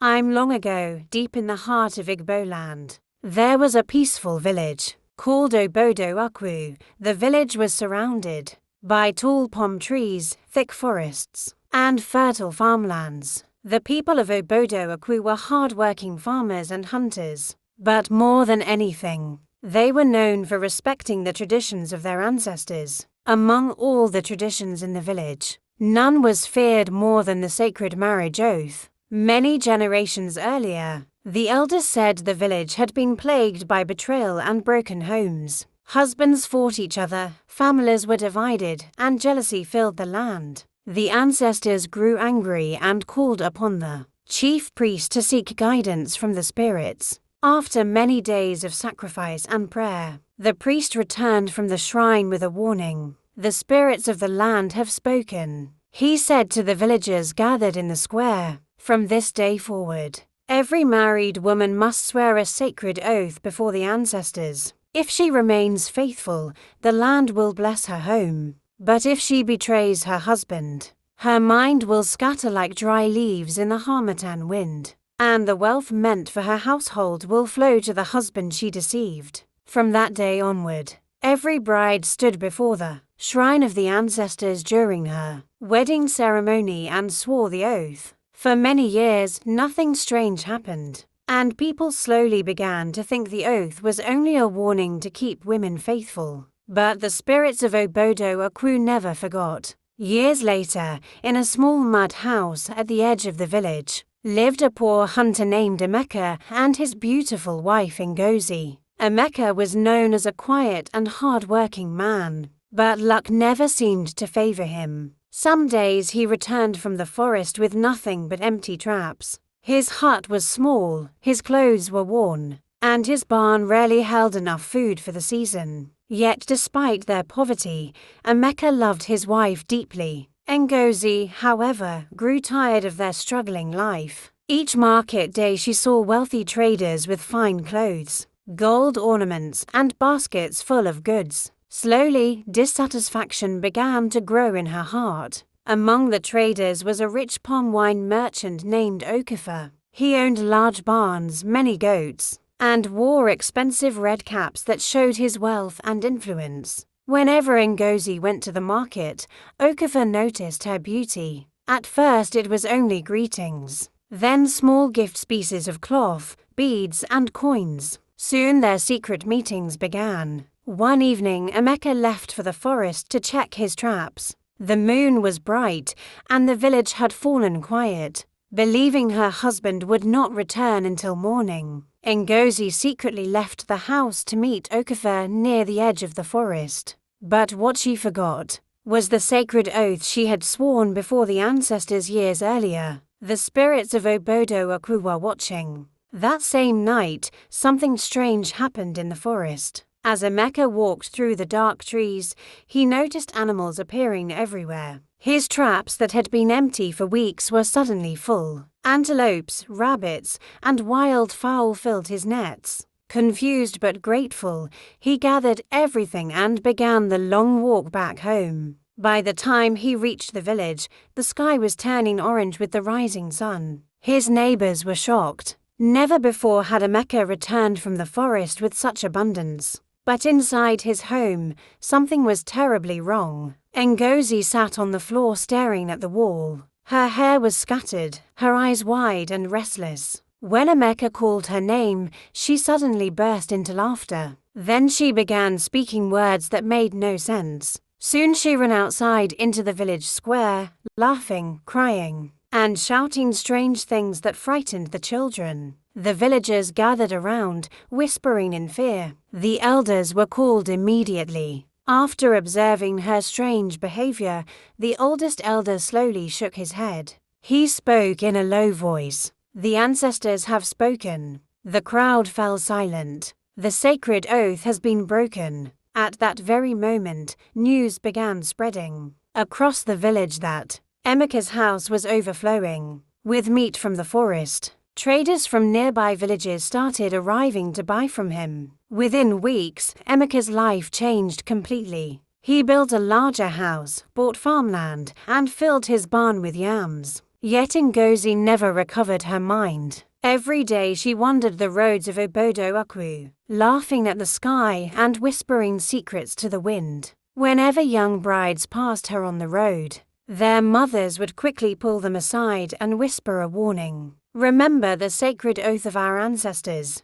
Long ago, deep in the heart of Igbo land, there was a peaceful village called Obodo Ukwu. The village was surrounded by tall palm trees, thick forests, and fertile farmlands. The people of Obodo Ukwu were hard-working farmers and hunters, but more than anything, they were known for respecting the traditions of their ancestors. Among all the traditions in the village, none was feared more than the sacred marriage oath. Many generations earlier, the elders said the village had been plagued by betrayal and broken homes. Husbands fought each other, families were divided, and jealousy filled the land. The ancestors grew angry and called upon the chief priest to seek guidance from the spirits. After many days of sacrifice and prayer, the priest returned from the shrine with a warning. The spirits of the land have spoken. He said to the villagers gathered in the square, "From this day forward, every married woman must swear a sacred oath before the ancestors. If she remains faithful, the land will bless her home. But if she betrays her husband, her mind will scatter like dry leaves in the harmattan wind, and the wealth meant for her household will flow to the husband she deceived." From that day onward, every bride stood before the shrine of the ancestors during her wedding ceremony and swore the oath. For many years, nothing strange happened, and people slowly began to think the oath was only a warning to keep women faithful. But the spirits of Obodo Ukwu never forgot. Years later, in a small mud house at the edge of the village, lived a poor hunter named Emeka and his beautiful wife Ngozi. Emeka was known as a quiet and hard-working man, but luck never seemed to favor him. Some days he returned from the forest with nothing but empty traps. His hut was small, his clothes were worn, and his barn rarely held enough food for the season. Yet despite their poverty, Emeka loved his wife deeply. Ngozi, however, grew tired of their struggling life. Each market day she saw wealthy traders with fine clothes, gold ornaments, and baskets full of goods. Slowly, dissatisfaction began to grow in her heart. Among the traders was a rich palm wine merchant named Okafor. He owned large barns, many goats, and wore expensive red caps that showed his wealth and influence. Whenever Ngozi went to the market, Okafor noticed her beauty. At first it was only greetings, then small gift pieces of cloth, beads, and coins. Soon their secret meetings began. One evening, Emeka left for the forest to check his traps. The moon was bright, and the village had fallen quiet. Believing her husband would not return until morning, Ngozi secretly left the house to meet Okafor near the edge of the forest. But what she forgot was the sacred oath she had sworn before the ancestors years earlier. The spirits of Obodo Ukwu were watching. That same night, something strange happened in the forest. As Emeka walked through the dark trees, he noticed animals appearing everywhere. His traps that had been empty for weeks were suddenly full. Antelopes, rabbits, and wild fowl filled his nets. Confused but grateful, he gathered everything and began the long walk back home. By the time he reached the village, the sky was turning orange with the rising sun. His neighbors were shocked. Never before had Emeka returned from the forest with such abundance. But inside his home, something was terribly wrong. Ngozi sat on the floor staring at the wall. Her hair was scattered, her eyes wide and restless. When Emeka called her name, she suddenly burst into laughter. Then she began speaking words that made no sense. Soon she ran outside into the village square, laughing, crying, and shouting strange things that frightened the children. The villagers gathered around, whispering in fear. The elders were called immediately. After observing her strange behavior, the oldest elder slowly shook his head. He spoke in a low voice. "The ancestors have spoken." The crowd fell silent. The sacred oath has been broken. At that very moment, news began spreading across the village that Emeka's house was overflowing with meat from the forest. Traders from nearby villages started arriving to buy from him. Within weeks, Emeka's life changed completely. He built a larger house, bought farmland, and filled his barn with yams. Yet Ngozi never recovered her mind. Every day she wandered the roads of Obodo Ukwu, laughing at the sky and whispering secrets to the wind. Whenever young brides passed her on the road, their mothers would quickly pull them aside and whisper a warning. "Remember the sacred oath of our ancestors.